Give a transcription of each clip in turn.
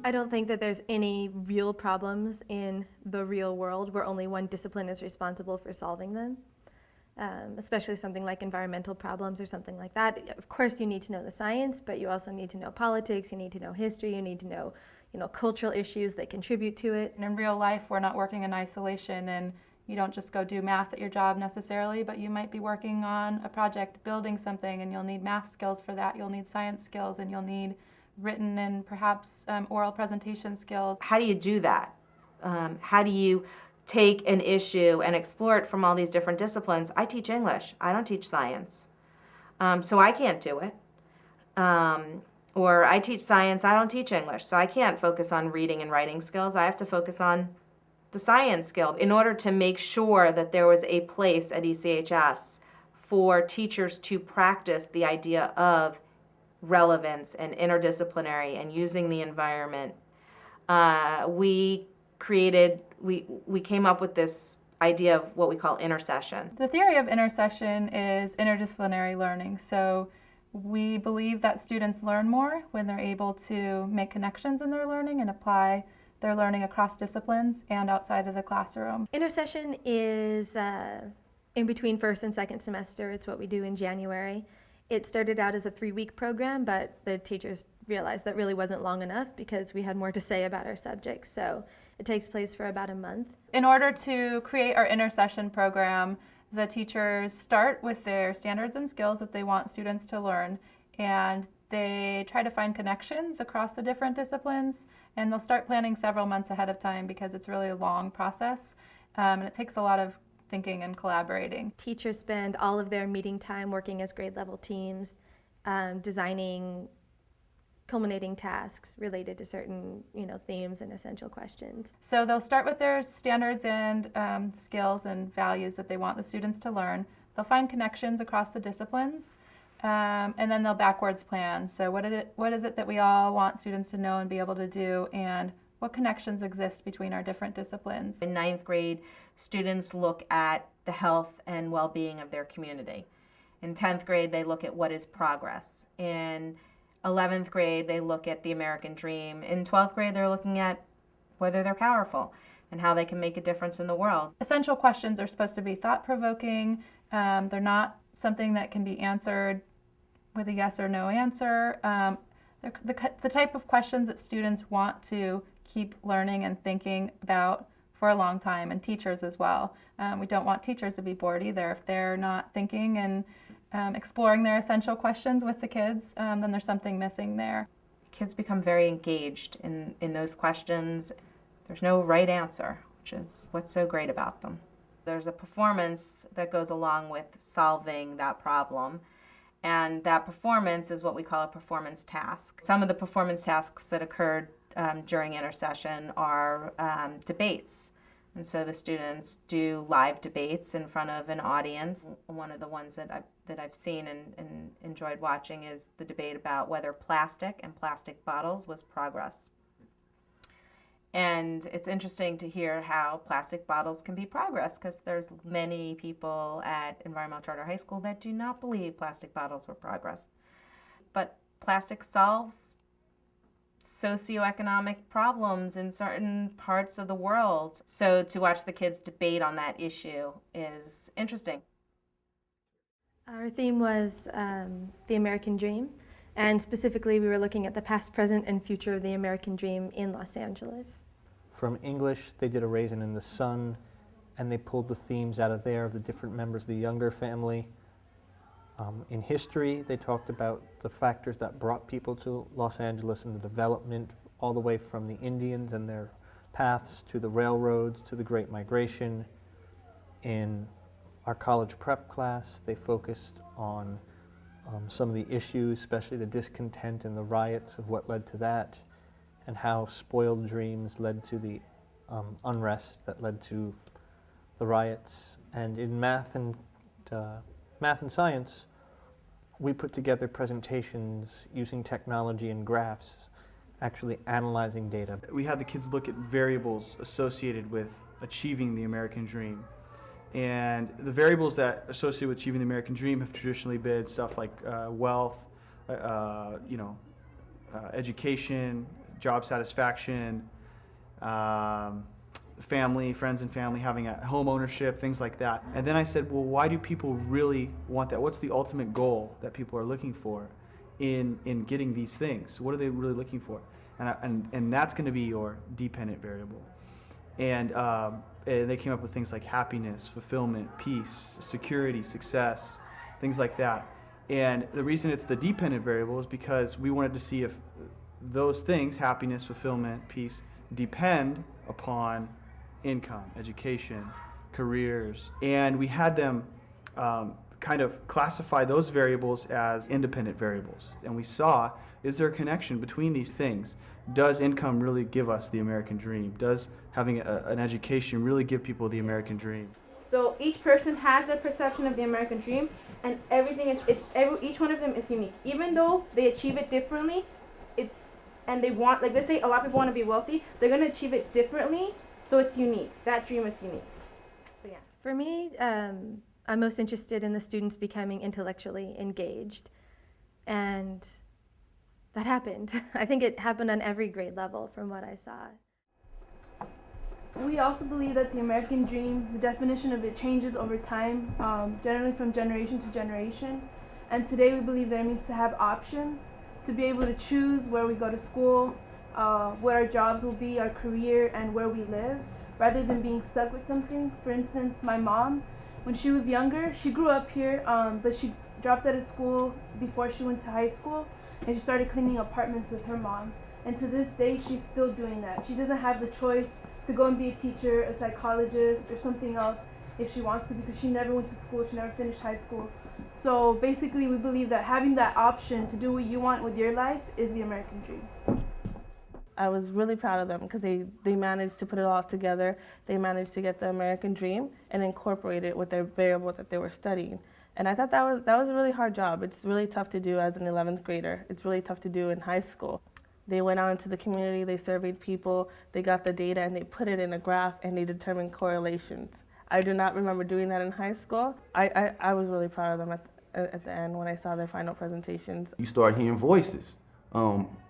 I don't think that there's any real problems in the real world where only one discipline is responsible for solving them, especially something like environmental problems or something like that. Of course, you need to know the science, but you also need to know politics, you need to know history, you need to know, cultural issues that contribute to it. And in real life, we're not working in isolation, and you don't just go do math at your job necessarily, but you might be working on a project, building something, and you'll need math skills for that, you'll need science skills, and you'll need written and perhaps oral presentation skills. How do you do that? How do you take an issue and explore it from all these different disciplines? I teach English. I don't teach science. So I can't do it. Or I teach science. I don't teach English. So I can't focus on reading and writing skills. I have to focus on the science skill. In order to make sure that there was a place at ECHS for teachers to practice the idea of relevance and interdisciplinary and using the environment, we came up with this idea of what we call intercession. The theory of intercession is interdisciplinary learning. So we believe that students learn more when they're able to make connections in their learning and apply their learning across disciplines and outside of the classroom. Intercession is in between first and second semester. It's what we do in January. It started out as a 3-week program, but the teachers realized that really wasn't long enough because we had more to say about our subjects. So it takes place for about a month. In order to create our intercession program, the teachers start with their standards and skills that they want students to learn, and they try to find connections across the different disciplines, and they'll start planning several months ahead of time because it's really a long process, and it takes a lot of thinking and collaborating. Teachers spend all of their meeting time working as grade level teams, designing culminating tasks related to certain themes and essential questions. So they'll start with their standards and skills and values that they want the students to learn. They'll find connections across the disciplines, and then they'll backwards plan. So what is it that we all want students to know and be able to do, and what connections exist between our different disciplines? In 9th grade, students look at the health and well-being of their community. In 10th grade, they look at what is progress. In 11th grade, they look at the American dream. In 12th grade, they're looking at whether they're powerful and how they can make a difference in the world. Essential questions are supposed to be thought-provoking. They're not something that can be answered with a yes or no answer. They're the type of questions that students want to keep learning and thinking about for a long time, and teachers as well. We don't want teachers to be bored either. If they're not thinking and exploring their essential questions with the kids, then there's something missing there. Kids become very engaged in those questions. There's no right answer, which is what's so great about them. There's a performance that goes along with solving that problem, and that performance is what we call a performance task. Some of the performance tasks that occurred during intercession are debates. And so the students do live debates in front of an audience. One of the ones that I've seen and enjoyed watching is the debate about whether plastic and plastic bottles was progress. And it's interesting to hear how plastic bottles can be progress, because there's many people at Environmental Charter High School that do not believe plastic bottles were progress. But plastic solves socioeconomic problems in certain parts of the world. So to watch the kids debate on that issue is interesting. Our theme was the American Dream, and specifically we were looking at the past, present, and future of the American Dream in Los Angeles. From English, they did A Raisin in the Sun, and they pulled the themes out of there of the different members of the Younger family. In history, they talked about the factors that brought people to Los Angeles and the development, all the way from the Indians and their paths to the railroads to the Great Migration. In our college prep class, they focused on some of the issues, especially the discontent and the riots of what led to that, and how spoiled dreams led to the unrest that led to the riots. And in math and science, we put together presentations using technology and graphs, actually analyzing data. We had the kids look at variables associated with achieving the American dream. And the variables that associated with achieving the American dream have traditionally been stuff like wealth, education, job satisfaction, family, friends and family, having a home ownership, things like that. And then I said, well, why do people really want that? What's the ultimate goal that people are looking for in getting these things? What are they really looking for? And that's going to be your dependent variable. And they came up with things like happiness, fulfillment, peace, security, success, things like that. And the reason it's the dependent variable is because we wanted to see if those things, happiness, fulfillment, peace, depend upon income, education, careers. And we had them kind of classify those variables as independent variables. And we saw, is there a connection between these things? Does income really give us the American dream? Does having an education really give people the American dream? So each person has their perception of the American dream, and each one of them is unique. Even though they achieve it differently, and they want, like let's say a lot of people want to be wealthy, they're going to achieve it differently, so it's unique. That dream is unique. So yeah. For me, I'm most interested in the students becoming intellectually engaged, and that happened. I think it happened on every grade level from what I saw. We also believe that the American dream, the definition of it changes over time, generally from generation to generation. And today we believe that it means to have options, to be able to choose where we go to school, what our jobs will be, our career, and where we live, rather than being stuck with something. For instance, my mom, when she was younger, she grew up here, but she dropped out of school before she went to high school, and she started cleaning apartments with her mom. And to this day, she's still doing that. She doesn't have the choice to go and be a teacher, a psychologist, or something else if she wants to, because she never went to school, she never finished high school. So basically, we believe that having that option to do what you want with your life is the American dream. I was really proud of them because they managed to put it all together. They managed to get the American dream and incorporate it with their variable that they were studying. And I thought that was a really hard job. It's really tough to do as an 11th grader. It's really tough to do in high school. They went out into the community, they surveyed people, they got the data, and they put it in a graph, and they determined correlations. I do not remember doing that in high school. I was really proud of them at the end when I saw their final presentations. You start hearing voices,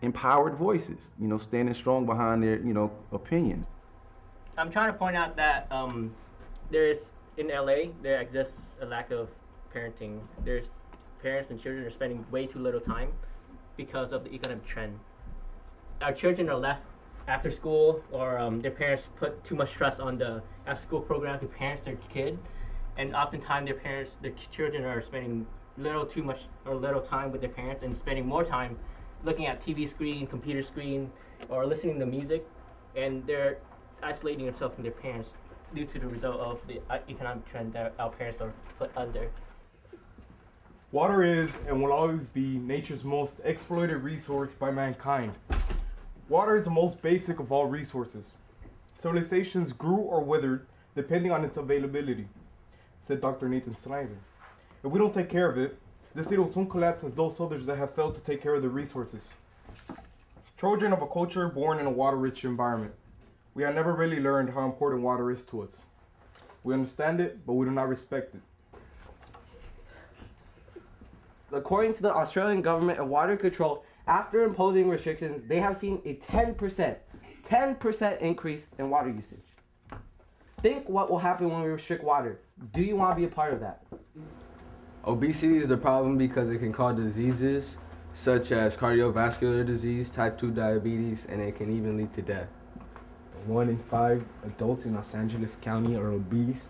empowered voices, standing strong behind their, opinions. I'm trying to point out that in LA, there exists a lack of parenting. There's parents and children are spending way too little time because of the economic trend. Our children are left after school, or their parents put too much stress on the after-school program to parent their kid, and oftentimes their children are spending little time with their parents and spending more time looking at TV screen, computer screen, or listening to music, and they're isolating themselves from their parents due to the result of the economic trend that our parents are put under. Water is and will always be nature's most exploited resource by mankind. Water is the most basic of all resources. Civilizations grew or withered depending on its availability, said Dr. Nathan Snyder. If we don't take care of it, this city will soon collapse as those others that have failed to take care of the resources. Children of a culture born in a water-rich environment, we have never really learned how important water is to us. We understand it, but we do not respect it. According to the Australian Government and Water Control, after imposing restrictions, they have seen a 10% increase in water usage. Think what will happen when we restrict water. Do you want to be a part of that? Obesity is a problem because it can cause diseases such as cardiovascular disease, type 2 diabetes, and it can even lead to death. 1 in 5 adults in Los Angeles County are obese.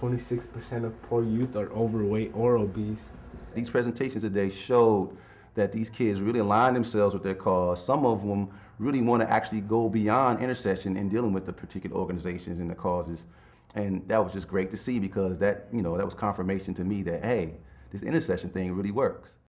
26% of poor youth are overweight or obese. These presentations today showed that these kids really align themselves with their cause. Some of them really want to actually go beyond intersection in dealing with the particular organizations and the causes. And that was just great to see, because that was confirmation to me that, hey, this intersection thing really works.